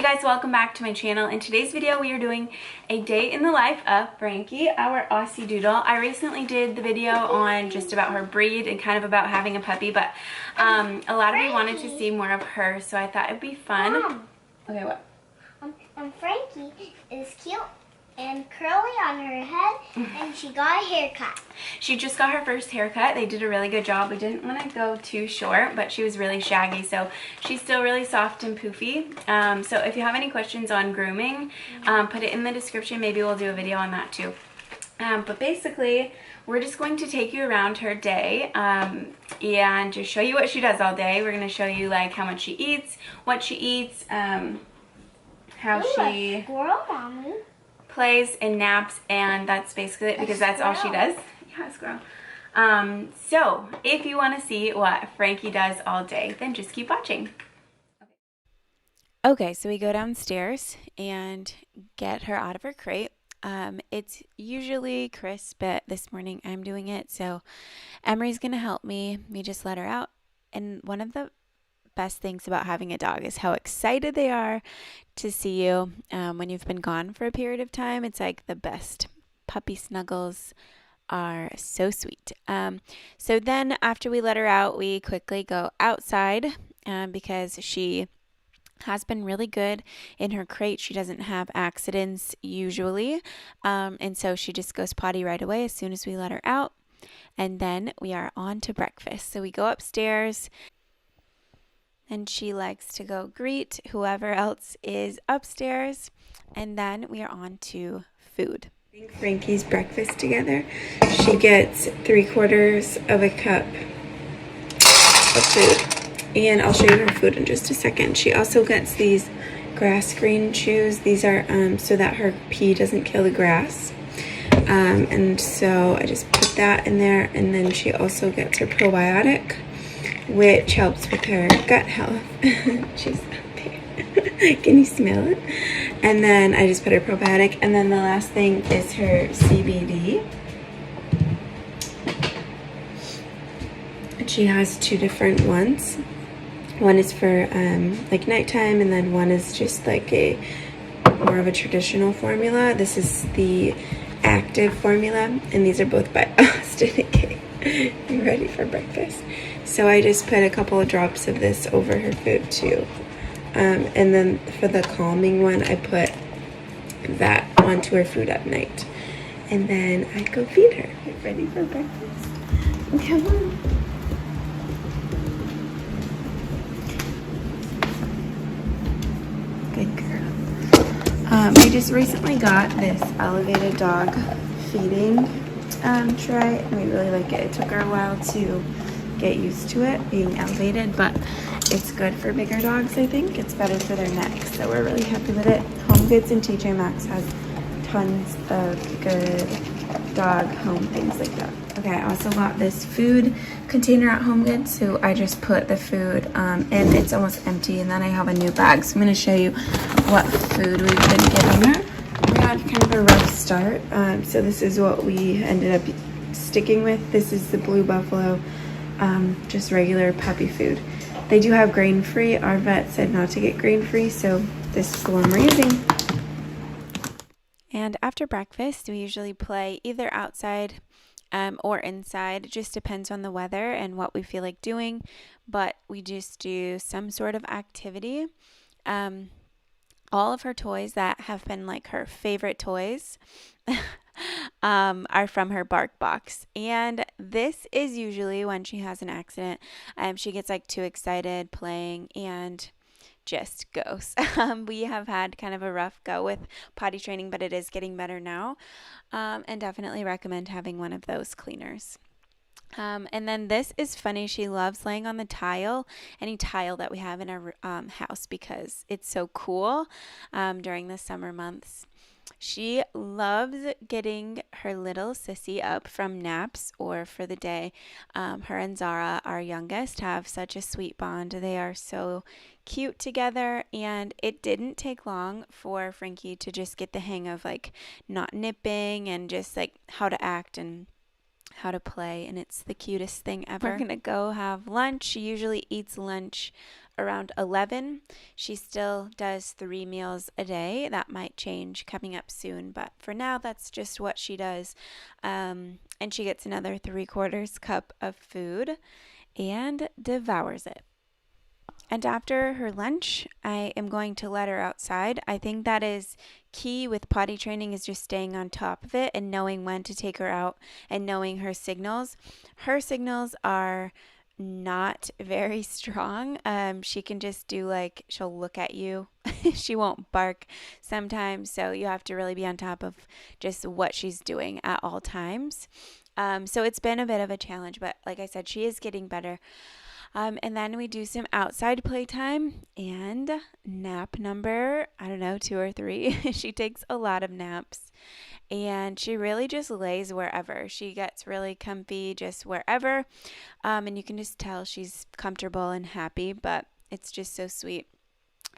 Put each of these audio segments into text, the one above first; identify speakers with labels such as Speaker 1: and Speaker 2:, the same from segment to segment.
Speaker 1: guys, welcome back to my channel. In today's video we are doing a day in the life of Frankie, our Aussie Doodle. I recently did the video on just about her breed and kind of about having a puppy, but a lot of you wanted to see more of her, so I thought it'd be fun.
Speaker 2: Mom,
Speaker 1: Okay, what?
Speaker 2: Frankie is cute and curly on her head, and she got a haircut.
Speaker 1: She just got her first haircut. They did a really good job. We didn't want to go too short, but she was really shaggy, so she's still really soft and poofy. So if you have any questions on grooming, put it in the description. Maybe we'll do a video on that too. But basically, we're just going to take you around her day and just show you what she does all day. We're going to show you like how much she eats, what she eats, how she
Speaker 2: Squirrel, Mommy.
Speaker 1: plays and naps, and that's basically it because that's all she does. Yeah, squirrel. So if you want to see what Frankie does all day, then just keep watching. Okay, so we go downstairs and get her out of her crate. It's usually Chris, but this morning I'm doing it, so Emery's gonna help me. We just let her out, and one of the best things about having a dog is how excited they are to see you when you've been gone for a period of time. It's like the best. Puppy snuggles are so sweet. So then after we let her out, we quickly go outside because she has been really good in her crate. She doesn't have accidents usually, and so she just goes potty right away as soon as we let her out. And then we are on to breakfast. So we go upstairs, and she likes to go greet whoever else is upstairs, and then we are on to food. Frankie's breakfast together. She gets 3/4 of a cup of food, and I'll show you her food in just a second. She also gets these grass green chews. These are so that her pee doesn't kill the grass, and so I just put that in there. And then she also gets her probiotic, which helps with her gut health. She's up there. Can you smell it? And then I just put her probiotic. And then the last thing is her CBD. She has 2 different ones. One is for like nighttime, and then one is just like a more of a traditional formula. This is the active formula, and these are both by Austin. You ready for breakfast? So I just put a couple of drops of this over her food too. And then for the calming one, I put that onto her food at night. And then I go feed her. Get ready for breakfast. Come on. Good girl. We just recently got this elevated dog feeding tray, and we really like it. It took her a while to get used to it being elevated, but it's good for bigger dogs. I think it's better for their necks, so we're really happy with it. Home Goods and TJ Maxx has tons of good dog home things like that. Okay, I also got this food container at Home Goods, so I just put the food and it's almost empty, and then I have a new bag, so I'm going to show you what food we've been giving her. We had kind of a rough start, so this is what we ended up sticking with. This is the Blue Buffalo, just regular puppy food. They do have grain-free. Our vet said not to get grain-free, so this is the one we're using. And after breakfast, we usually play either outside or inside. It just depends on the weather and what we feel like doing, but we just do some sort of activity. All of her toys that have been like her favorite toys are from her bark box, and this is usually when she has an accident. She gets like too excited playing and just goes. We have had kind of a rough go with potty training, but it is getting better now, and definitely recommend having one of those cleaners. And then this is funny. She loves laying on the tile, any tile that we have in our house, because it's so cool during the summer months. She loves getting her little sissy up from naps or for the day. Her and Zara, our youngest, have such a sweet bond. They are so cute together, and it didn't take long for Frankie to just get the hang of like not nipping and just like how to act and how to play, and it's the cutest thing ever. We're gonna go have lunch. She usually eats lunch around 11. She still does 3 meals a day. That might change coming up soon, but for now, that's just what she does. And she gets another 3/4 cup of food and devours it. And after her lunch, I am going to let her outside. I think that is key with potty training, is just staying on top of it and knowing when to take her out and knowing her signals. Her signals are not very strong. She can just do like, she'll look at you. She won't bark sometimes. So you have to really be on top of just what she's doing at all times. So it's been a bit of a challenge, but like I said, she is getting better. And then we do some outside playtime and nap number, I don't know, 2 or 3. She takes a lot of naps and she really just lays wherever. She gets really comfy just wherever. And you can just tell she's comfortable and happy, but it's just so sweet.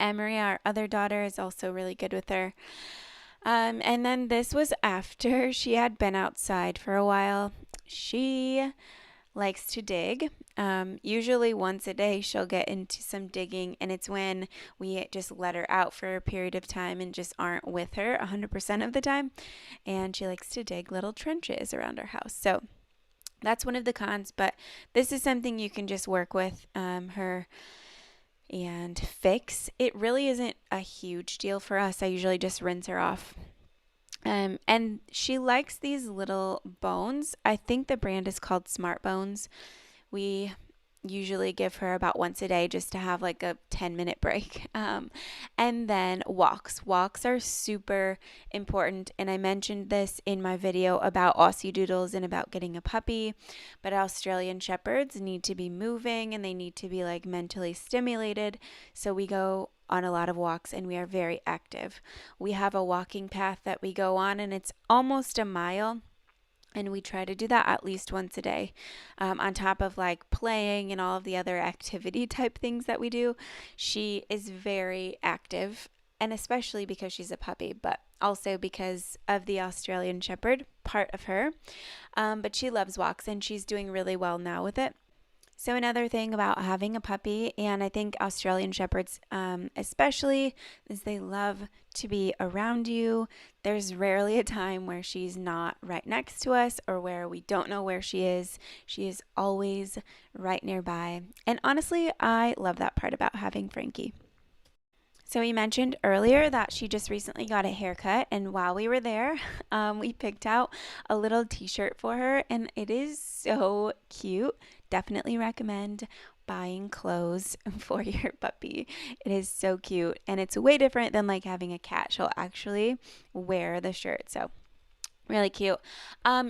Speaker 1: Emery, our other daughter, is also really good with her. And then this was after she had been outside for a while. She likes to dig. Usually once a day she'll get into some digging, and it's when we just let her out for a period of time and just aren't with her 100% of the time. And she likes to dig little trenches around our house. So that's one of the cons, but this is something you can just work with her and fix. It really isn't a huge deal for us. I usually just rinse her off. And she likes these little bones. I think the brand is called Smart Bones. We usually give her about once a day just to have like a 10-minute break. And then walks. Walks are super important. And I mentioned this in my video about Aussie Doodles and about getting a puppy. But Australian Shepherds need to be moving and they need to be like mentally stimulated. So we go on a lot of walks and we are very active. We have a walking path that we go on and it's almost a mile. And we try to do that at least once a day, on top of like playing and all of the other activity type things that we do. She is very active, and especially because she's a puppy, but also because of the Australian Shepherd part of her. But she loves walks and she's doing really well now with it. So another thing about having a puppy, and I think Australian Shepherds especially, is they love to be around you. There's rarely a time where she's not right next to us or where we don't know where she is. She is always right nearby. And honestly, I love that part about having Frankie. So we mentioned earlier that she just recently got a haircut, and while we were there, we picked out a little t-shirt for her, and it is so cute. Definitely recommend buying clothes for your puppy. It is so cute, and it's way different than like having a cat. She'll actually wear the shirt, so really cute.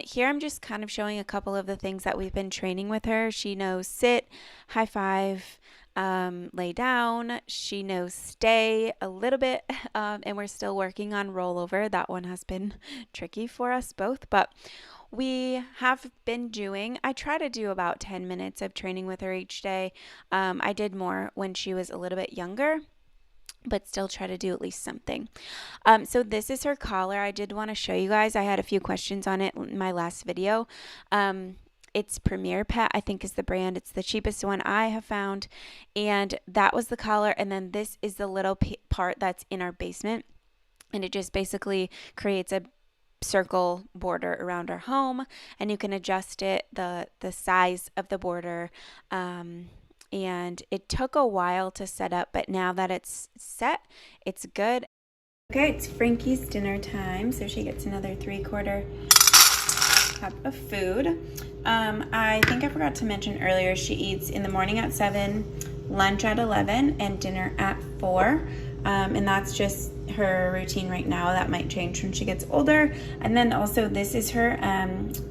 Speaker 1: Here I'm just kind of showing a couple of the things that we've been training with her. She knows sit, high five, lay down. She knows stay a little bit, and we're still working on rollover. That one has been tricky for us both, but we have been doing, I try to do about 10 minutes of training with her each day. I did more when she was a little bit younger, but still try to do at least something. So this is her collar. I did want to show you guys. I had a few questions on it in my last video. It's Premier Pet, I think is the brand. It's the cheapest one I have found. And that was the collar. And then this is the little part that's in our basement. And it just basically creates a circle border around our home. And you can adjust it, the size of the border. And it took a while to set up, but now that it's set, it's good. Okay, it's Frankie's dinner time. So she gets another 3/4 cup of food. I think I forgot to mention earlier, she eats in the morning at 7, lunch at 11, and dinner at 4. And that's just her routine right now. That might change when she gets older. And then also this is her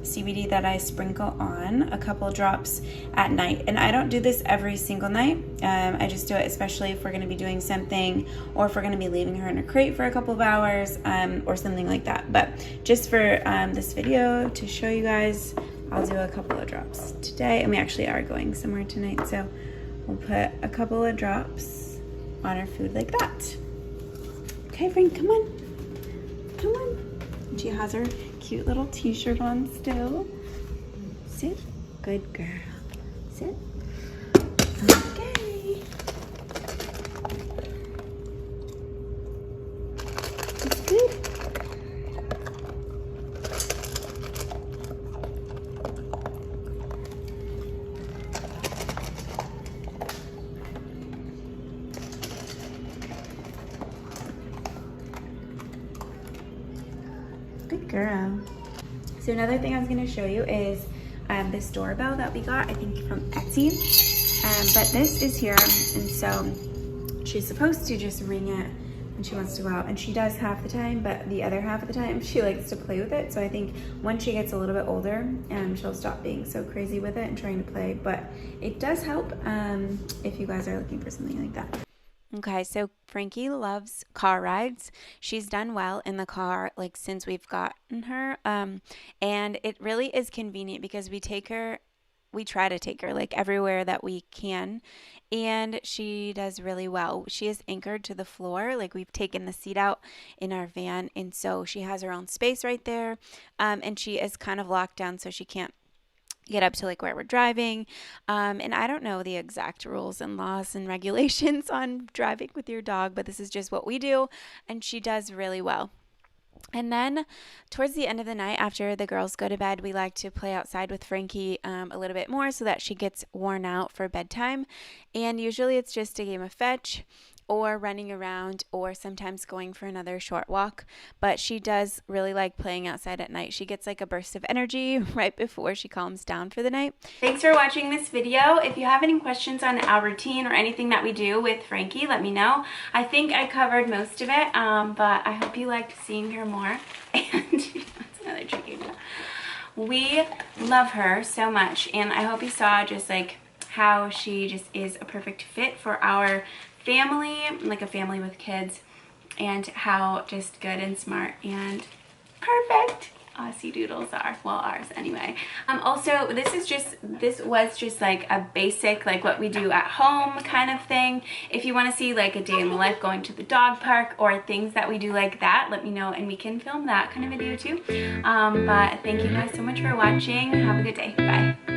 Speaker 1: CBD that I sprinkle on a couple drops at night. And I don't do this every single night. I just do it especially if we're going to be doing something, or if we're going to be leaving her in a crate for a couple of hours, or something like that. But just for this video to show you guys, I'll do a couple of drops today. And we actually are going somewhere tonight, so we'll put a couple of drops on her food like that. Okay, Frank, come on. Come on. She has her cute little t-shirt on still. Sit. Good girl. Sit. Okay. Good girl. So another thing I was gonna show you is this doorbell that we got, I think from Etsy. But this is here, and so she's supposed to just ring it when she wants to go out, and she does half the time, but the other half of the time she likes to play with it. So I think when she gets a little bit older, she'll stop being so crazy with it and trying to play, but it does help if you guys are looking for something like that. Okay, so Frankie loves car rides. She's done well in the car like since we've gotten her. And it really is convenient because we try to take her like everywhere that we can, and she does really well. She is anchored to the floor, like we've taken the seat out in our van, and so she has her own space right there. And she is kind of locked down so she can't get up to like where we're driving. And I don't know the exact rules and laws and regulations on driving with your dog, but this is just what we do, and she does really well. And then towards the end of the night, after the girls go to bed, we like to play outside with Frankie a little bit more so that she gets worn out for bedtime. And usually it's just a game of fetch or running around or sometimes going for another short walk. But she does really like playing outside at night. She gets like a burst of energy right before she calms down for the night. Thanks for watching this video. If you have any questions on our routine or anything that we do with Frankie, let me know. I think I covered most of it, but I hope you liked seeing her more. And that's another tricky one. We love her so much, and I hope you saw just like how she just is a perfect fit for our family, like a family with kids, and how just good and smart and perfect Aussie doodles are. Well, ours anyway. Also, this was just like a basic, like what we do at home kind of thing. If you want to see like a day in the life going to the dog park or things that we do like that, let me know and we can film that kind of video too. But thank you guys so much for watching. Have a good day. Bye.